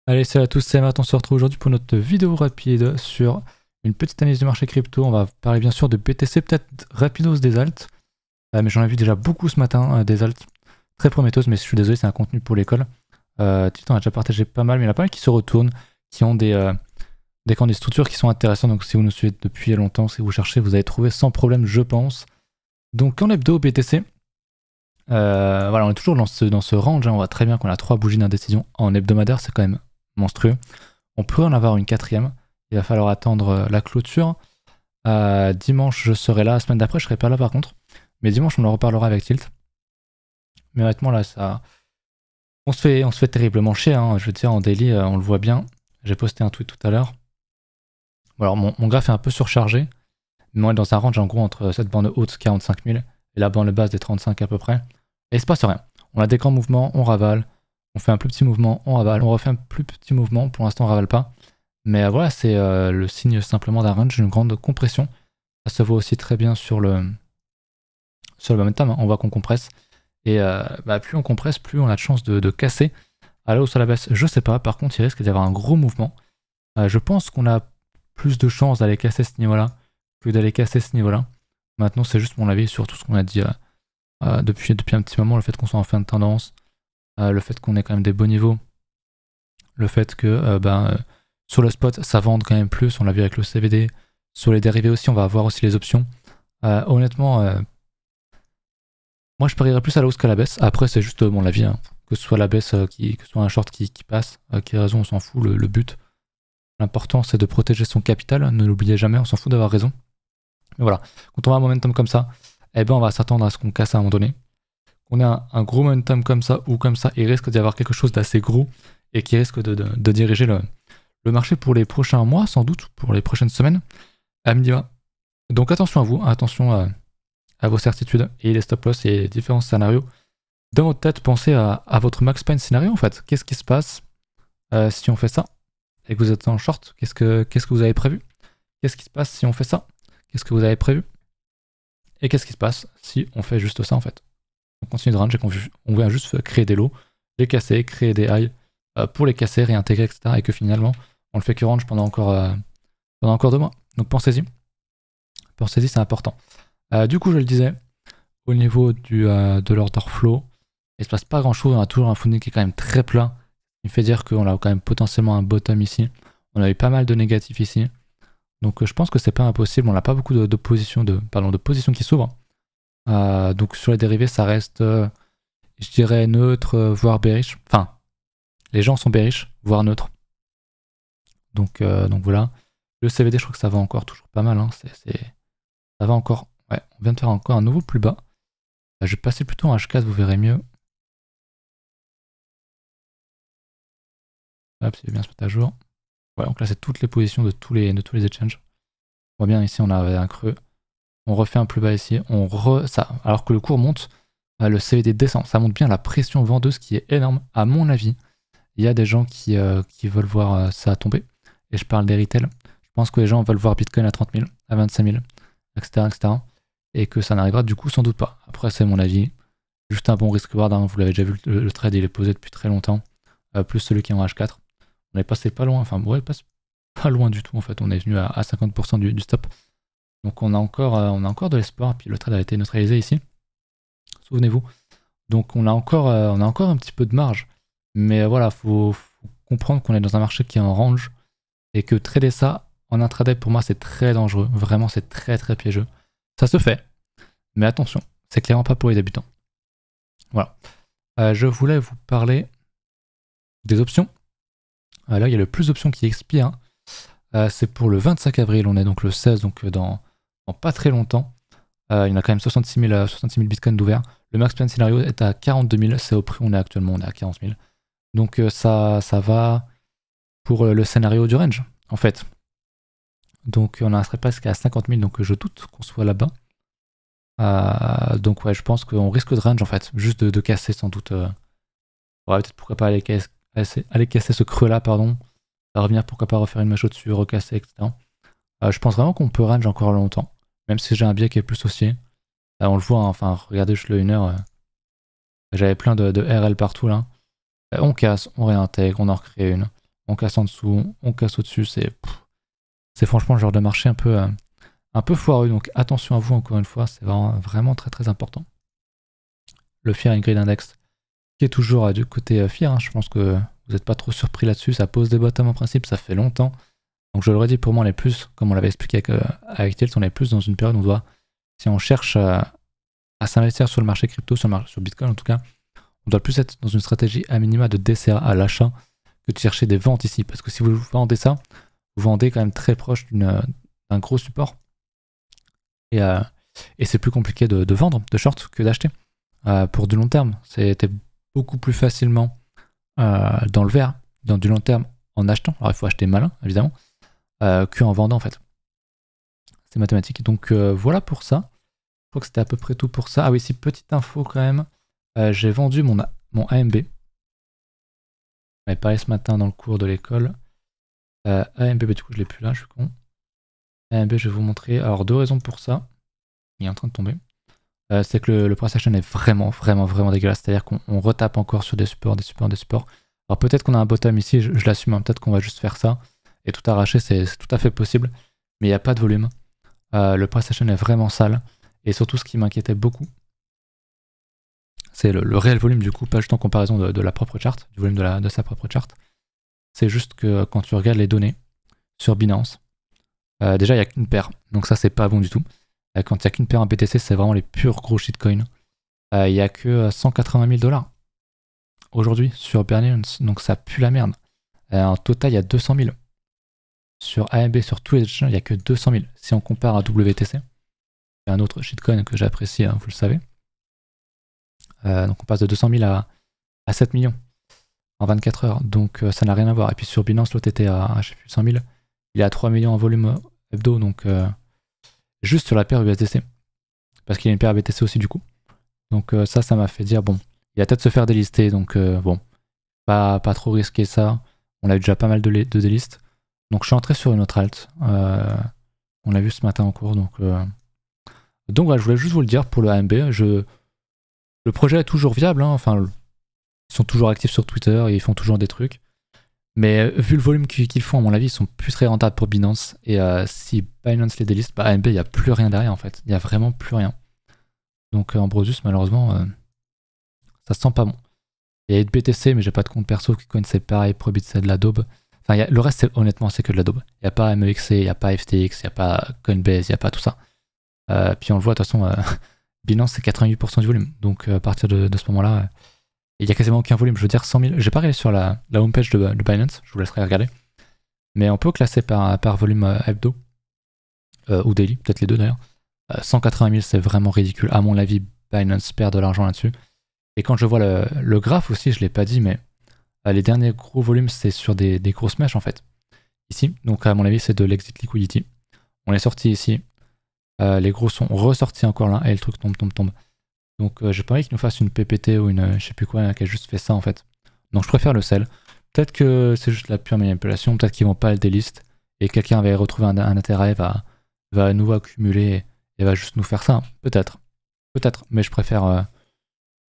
Allez, salut à tous, c'est Matt, on se retrouve aujourd'hui pour notre vidéo rapide sur une petite analyse du marché crypto. On va parler bien sûr de BTC, peut-être rapidos des alts, mais j'en ai vu déjà beaucoup ce matin, des alts très prometteuses, mais je suis désolé, c'est un contenu pour l'école. Titan a déjà partagé pas mal, mais il y en a pas mal qui se retournent, qui ont des structures qui sont intéressantes, donc si vous nous suivez depuis longtemps, si vous cherchez, vous allez trouver sans problème, je pense. Donc en hebdo, BTC, voilà, on est toujours dans ce range, hein. On voit très bien qu'on a 3 bougies d'indécision en hebdomadaire, c'est quand même monstrueux. On peut en avoir une quatrième. Il va falloir attendre la clôture. Dimanche, je serai là. La semaine d'après, je serai pas là par contre. Mais dimanche, on en reparlera avec Tilt. Mais honnêtement, là, on se fait terriblement chier, hein. Je veux dire, en daily, on le voit bien. J'ai posté un tweet tout à l'heure. Bon, alors, mon graphe est un peu surchargé. Mais on est dans un range en gros entre cette bande haute 45 000 et la bande basse des 35 à peu près. Et il se passe rien. On a des grands mouvements, on ravale. On fait un plus petit mouvement, on ravale. On refait un plus petit mouvement. Pour l'instant, on ravale pas. Mais voilà, c'est le signe simplement d'un range, une grande compression. Ça se voit aussi très bien sur le momentum, hein. On voit qu'on compresse. Et plus on compresse, plus on a de chance de casser. À la hausse ou à la baisse, je sais pas. Par contre, il risque d'y avoir un gros mouvement. Je pense qu'on a plus de chances d'aller casser ce niveau-là que d'aller casser ce niveau-là. Maintenant, c'est juste mon avis sur tout ce qu'on a dit depuis un petit moment. Le fait qu'on soit en fin de tendance, le fait qu'on ait quand même des beaux niveaux, le fait que sur le spot, ça vende quand même plus, on l'a vu avec le CVD. Sur les dérivés aussi, on va avoir aussi les options. Honnêtement, moi je parierais plus à la hausse qu'à la baisse. Après, c'est juste mon avis, hein. Que ce soit la baisse, que ce soit un short qui passe, qui a raison, on s'en fout. Le but, l'important, c'est de protéger son capital. Ne l'oubliez jamais, on s'en fout d'avoir raison. Mais voilà, quand on a un momentum comme ça, eh ben on va s'attendre à ce qu'on casse à un moment donné. On a un gros momentum comme ça ou comme ça, il risque d'y avoir quelque chose d'assez gros et qui risque de diriger le marché pour les prochains mois, sans doute, pour les prochaines semaines, à minima. Donc attention à vous, attention à vos certitudes et les stop loss et les différents scénarios. Dans votre tête, pensez à votre max pain scénario en fait. Qu'est-ce qui se passe si on fait ça et que vous êtes en short? Qu'est-ce que vous avez prévu? Qu'est-ce qui se passe si on fait ça? Qu'est-ce que vous avez prévu? Et qu'est-ce qui se passe si on fait juste ça en fait? On continue de range et qu'on vient juste créer des lots, les casser, créer des highs pour les casser, réintégrer, etc. Et que finalement, on le fait que range pendant encore 2 mois. Donc pensez-y. Pensez-y, c'est important. Du coup, je le disais, au niveau de l'order flow, il se passe pas grand-chose. On a toujours un funding qui est quand même très plat. Il fait dire qu'on a quand même potentiellement un bottom ici. On a eu pas mal de négatifs ici. Donc je pense que c'est pas impossible. On n'a pas beaucoup de positions qui s'ouvrent. Donc sur les dérivés, ça reste, je dirais, neutre, voire bearish. Enfin, les gens sont bearish, voire neutre. Donc voilà. Le CVD, je crois que ça va encore toujours pas mal, hein. Ça va encore. Ouais, on vient de faire encore un nouveau plus bas. Je vais passer plutôt en H4, vous verrez mieux. Hop, c'est bien se mettre à jour. Ouais, donc là, c'est toutes les positions de tous les exchanges. On voit bien ici, on a un creux. On refait un plus bas ici. Alors que le cours monte, le CVD descend. Ça montre bien la pression vendeuse qui est énorme. À mon avis, il y a des gens qui veulent voir ça tomber. Et je parle des retail. Je pense que les gens veulent voir Bitcoin à 30 000, à 25 000, etc., etc. Et que ça n'arrivera du coup sans doute pas. Après, c'est mon avis. Juste un bon risk-reward, hein. Vous l'avez déjà vu, le trade il est posé depuis très longtemps. Plus celui qui est en H4. On est passé pas loin, enfin, ouais, pas loin du tout en fait. On est venu à 50% du stop. Donc on a encore de l'espoir. Puis le trade a été neutralisé ici. Souvenez-vous. Donc on a encore un petit peu de marge. Mais voilà, faut comprendre qu'on est dans un marché qui est en range. Et que trader ça en intraday, pour moi, c'est très dangereux. Vraiment, c'est très très piégeux. Ça se fait. Mais attention, c'est clairement pas pour les débutants. Voilà. Je voulais vous parler des options. Là, il y a le plus d'options qui expire. C'est pour le 25 avril. On est donc le 16, donc dans pas très longtemps. Il y en a quand même 66 000 bitcoins d'ouvert. Le max plan scénario est à 42 000. C'est au prix où on est actuellement. On est à 40 000. Donc ça va pour le scénario du range, en fait. Donc on en serait presque à 50 000. Donc je doute qu'on soit là-bas. Donc ouais, je pense qu'on risque de range, en fait. Juste de casser, sans doute. Ouais, peut-être pourquoi pas aller casser ce creux-là, pardon. Revenir, pourquoi pas refaire une mèche au-dessus, recasser, etc. Je pense vraiment qu'on peut range encore longtemps. Même si j'ai un biais qui est plus haussier. On le voit, hein, enfin, regardez juste le 1 heure. J'avais plein de RL partout là. On casse, on réintègre, on en recrée une. on casse en dessous, on casse au-dessus. C'est franchement le genre de marché un peu foireux. Donc attention à vous encore une fois, c'est vraiment très très important. Le Fear and Greed Index qui est toujours du côté Fear. Hein. Je pense que vous n'êtes pas trop surpris là-dessus. Ça pose des bottoms en principe, ça fait longtemps. Donc je l'aurais dit, pour moi on est plus, comme on l'avait expliqué avec Tilt, on est plus dans une période où on doit, si on cherche à s'investir sur le marché crypto, sur Bitcoin en tout cas, on doit plus être dans une stratégie à minima de DCA à l'achat que de chercher des ventes ici. Parce que si vous vendez ça, vous vendez quand même très proche d'un gros support. Et c'est plus compliqué de vendre, de short, que d'acheter. Pour du long terme, c'était beaucoup plus facilement dans le vert, dans du long terme, en achetant. Alors il faut acheter malin, évidemment, qu'en vendant en fait. C'est mathématique. Donc voilà pour ça. Je crois que c'était à peu près tout pour ça. Ah oui, si, petite info quand même. J'ai vendu mon AMB. On avait parlé ce matin dans le cours de l'école. AMB, bah, du coup je l'ai plus là, je suis con. AMB, je vais vous montrer. Alors deux raisons pour ça. Il est en train de tomber. C'est que le price action est vraiment dégueulasse. C'est-à-dire qu'on retape encore sur des supports. Alors peut-être qu'on a un bottom ici, je l'assume, hein. Peut-être qu'on va juste faire ça et tout arracher, c'est tout à fait possible. Mais il n'y a pas de volume. Le price action est vraiment sale. Et surtout ce qui m'inquiétait beaucoup, c'est le réel volume du coup, pas juste en comparaison de la propre charte, du volume de sa propre charte. C'est juste que quand tu regardes les données sur Binance, déjà il n'y a qu'une paire, donc ça c'est pas bon du tout. Quand il n'y a qu'une paire en BTC, c'est vraiment les purs gros shitcoins. Il n'y a que 180 000 $ aujourd'hui sur Binance, donc ça pue la merde. En total, il y a 200 000. Sur AMB, sur tous les échanges, il n'y a que 200 000. Si on compare à WTC, c'est un autre shitcoin que j'apprécie, hein, vous le savez. Donc on passe de 200 000 à 7 millions en 24 heures, donc ça n'a rien à voir. Et puis sur Binance, l'autre était à je sais plus, 100 000. Il est à 3 millions en volume hebdo, donc juste sur la paire USDC. Parce qu'il y a une paire BTC aussi du coup. Donc ça m'a fait dire, bon, il va peut-être se faire délister, donc bon, pas trop risquer ça. On a eu déjà pas mal de délistes. Donc je suis entré sur une autre alt. On l'a vu ce matin en cours, donc voilà, je voulais juste vous le dire pour le AMB. Le projet est toujours viable, hein. Enfin, ils sont toujours actifs sur Twitter et ils font toujours des trucs. Mais vu le volume qu'ils font, à mon avis, ils sont plus très rentables pour Binance. Et si Binance les déliste, bah AMB, il n'y a plus rien derrière en fait. Il n'y a vraiment plus rien. Donc Ambrosus, malheureusement, ça se sent pas bon. Il y a BTC, mais j'ai pas de compte perso. KuCoin, c'est pareil. Probit, c'est de la daube. Enfin, le reste, honnêtement, c'est que de la daube. Il n'y a pas MEXC, il n'y a pas FTX, il n'y a pas Coinbase, il n'y a pas tout ça. Puis on le voit, de toute façon, Binance, c'est 88% du volume. Donc à partir de ce moment-là, il n'y a quasiment aucun volume. Je veux dire 100 000. J'ai pas regardé sur la homepage de Binance, je vous laisserai regarder. Mais on peut classer par volume hebdo ou daily, peut-être les deux d'ailleurs. 180 000, c'est vraiment ridicule. À mon avis, Binance perd de l'argent là-dessus. Et quand je vois le graphe aussi, je l'ai pas dit, mais les derniers gros volumes, c'est sur des grosses mèches en fait. Ici, donc à mon avis, c'est de l'exit liquidity. On est sorti ici. Les gros sont ressortis encore là, et le truc tombe. Donc j'ai pas envie qu'ils nous fassent une PPT ou une je sais plus quoi, qui a juste fait ça en fait. Donc je préfère le sell. Peut-être que c'est juste la pure manipulation, peut-être qu'ils vont pas le délist, et quelqu'un va y retrouver un intérêt, va à nouveau accumuler, et va juste nous faire ça. Peut-être, mais je préfère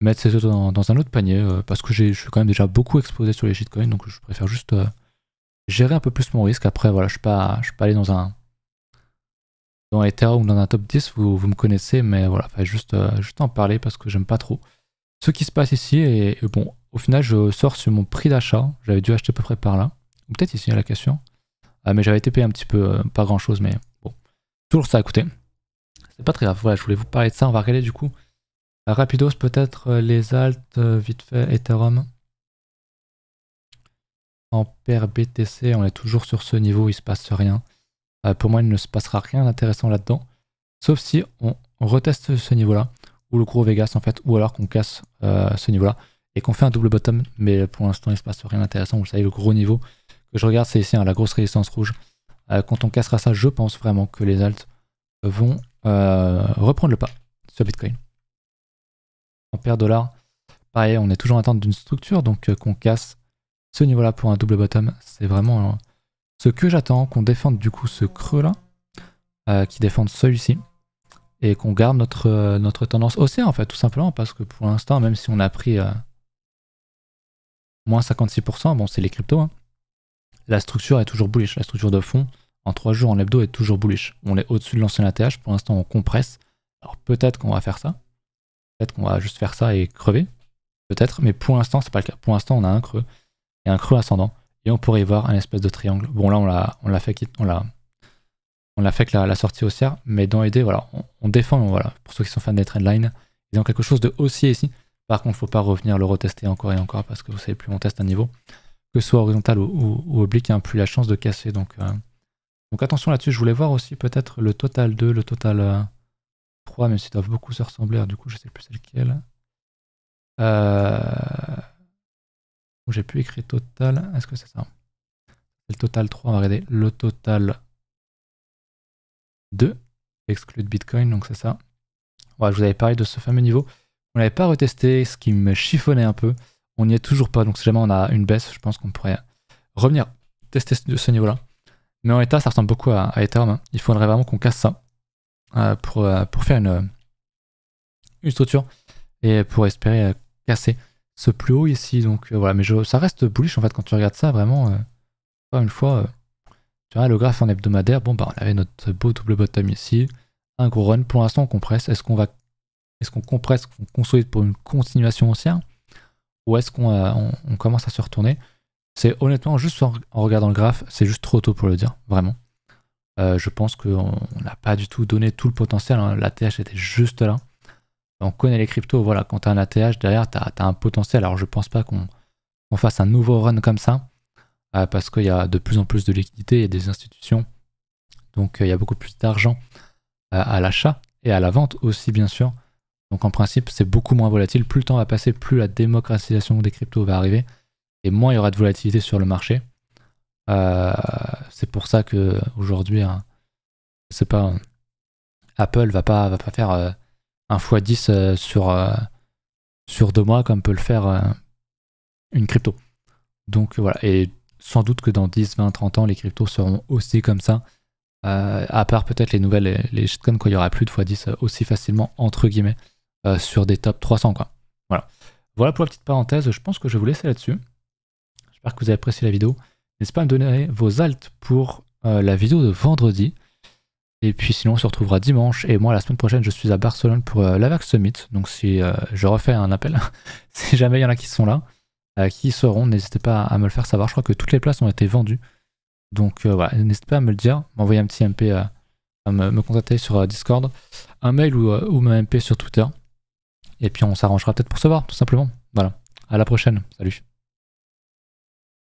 mettre ces autres dans un autre panier, parce que je suis quand même déjà beaucoup exposé sur les shitcoins, donc je préfère juste gérer un peu plus mon risque. Après voilà, je suis pas allé dans Ether ou dans un top 10, vous me connaissez, mais voilà, juste en parler parce que j'aime pas trop ce qui se passe ici. Et bon, au final, je sors sur mon prix d'achat. J'avais dû acheter à peu près par là, ou peut-être ici à la question. Mais j'avais été payé un petit peu, pas grand chose, mais bon, toujours ça à coûter. C'est pas très grave. Voilà, je voulais vous parler de ça. On va regarder du coup rapidos peut-être les alts, vite fait, Ethereum. En paire BTC, on est toujours sur ce niveau, il se passe rien. Pour moi, il ne se passera rien d'intéressant là-dedans, sauf si on reteste ce niveau-là, ou le gros Vegas en fait, ou alors qu'on casse ce niveau-là, et qu'on fait un double bottom, mais pour l'instant, il ne se passe rien d'intéressant. Vous savez, le gros niveau que je regarde, c'est ici, hein, la grosse résistance rouge. Quand on cassera ça, je pense vraiment que les alts vont reprendre le pas sur Bitcoin. En paire dollar, pareil, on est toujours en attente d'une structure, donc qu'on casse ce niveau-là pour un double bottom, c'est vraiment ce que j'attends, qu'on défende du coup ce creux-là, qui défende celui-ci, et qu'on garde notre tendance haussière en fait, tout simplement, parce que pour l'instant, même si on a pris moins 56%, bon c'est les cryptos, hein, la structure est toujours bullish. La structure de fond, en 3 jours, en hebdo, est toujours bullish. On est au-dessus de l'ancien ATH. Pour l'instant, on compresse. Alors peut-être qu'on va faire ça. Peut-être qu'on va juste faire ça et crever. Peut-être. Mais pour l'instant, c'est pas le cas. Pour l'instant, on a un creux. Et un creux ascendant. Et on pourrait y voir un espèce de triangle. Bon, là, on l'a fait avec la sortie haussière. Mais dans l'idée, voilà, on défend. Voilà, pour ceux qui sont fans des trendlines, ils ont quelque chose de haussier ici. Par contre, il ne faut pas revenir le retester encore et encore. Parce que vous savez, plus on teste un niveau, que ce soit horizontal ou oblique, il y a plus la chance de casser. Donc attention là-dessus. Je voulais voir aussi peut-être le total 2, le total 3, même s'ils doivent beaucoup se ressembler. Alors, du coup, je sais plus c'est lequel. J'ai plus écrit total. Est-ce que c'est ça? C'est le total 3. On va regarder le total 2. Exclu de Bitcoin, donc c'est ça. Voilà, je vous avais parlé de ce fameux niveau. On l'avait pas retesté, ce qui me chiffonnait un peu. On n'y est toujours pas, donc si jamais on a une baisse, je pense qu'on pourrait revenir tester ce niveau-là. Mais en état, ça ressemble beaucoup à Ethereum. Hein. Il faudrait vraiment qu'on casse ça pour faire une structure et pour espérer casser ce plus haut ici. Donc voilà, mais ça reste bullish en fait quand tu regardes ça vraiment. Encore une fois, tu vois le graphe en hebdomadaire. Bon, bah on avait notre beau double bottom ici, un gros run. Pour l'instant, on compresse. Est-ce qu'on compresse, qu'on consolide pour une continuation haussière, ou est-ce qu'on commence à se retourner? C'est honnêtement, juste en regardant le graphe, c'est juste trop tôt pour le dire, vraiment. Je pense qu'on n'a pas du tout donné tout le potentiel. Hein. L'ATH était juste là. On connaît les cryptos, voilà, quand tu as un ATH, derrière, tu as un potentiel. Alors je pense pas qu'on fasse un nouveau run comme ça, parce qu'il y a de plus en plus de liquidités et des institutions. Donc il y a beaucoup plus d'argent à l'achat et à la vente aussi, bien sûr. Donc en principe, c'est beaucoup moins volatile. Plus le temps va passer, plus la démocratisation des cryptos va arriver, et moins il y aura de volatilité sur le marché. C'est pour ça qu'aujourd'hui, je sais pas, Apple va pas faire un x10 sur 2 mois comme peut le faire une crypto. Donc voilà, et sans doute que dans 10, 20, 30 ans, les cryptos seront aussi comme ça. À part peut-être les nouvelles, les shitcoins, quoi, il y aura plus de x10 aussi facilement, entre guillemets, sur des top 300, quoi. Voilà pour la petite parenthèse, je pense que je vais vous laisser là-dessus. J'espère que vous avez apprécié la vidéo. N'hésitez pas à me donner vos alts pour la vidéo de vendredi. Et puis sinon on se retrouvera dimanche. Et moi la semaine prochaine je suis à Barcelone pour l'Avax Summit. Donc si je refais un appel, si jamais il y en a qui sont là, qui y seront, n'hésitez pas à me le faire savoir. Je crois que toutes les places ont été vendues. Donc voilà, n'hésitez pas à me le dire, m'envoyer un petit MP, à me contacter sur Discord, un mail ou un MP sur Twitter. Et puis on s'arrangera peut-être pour se voir, tout simplement. Voilà, à la prochaine, salut.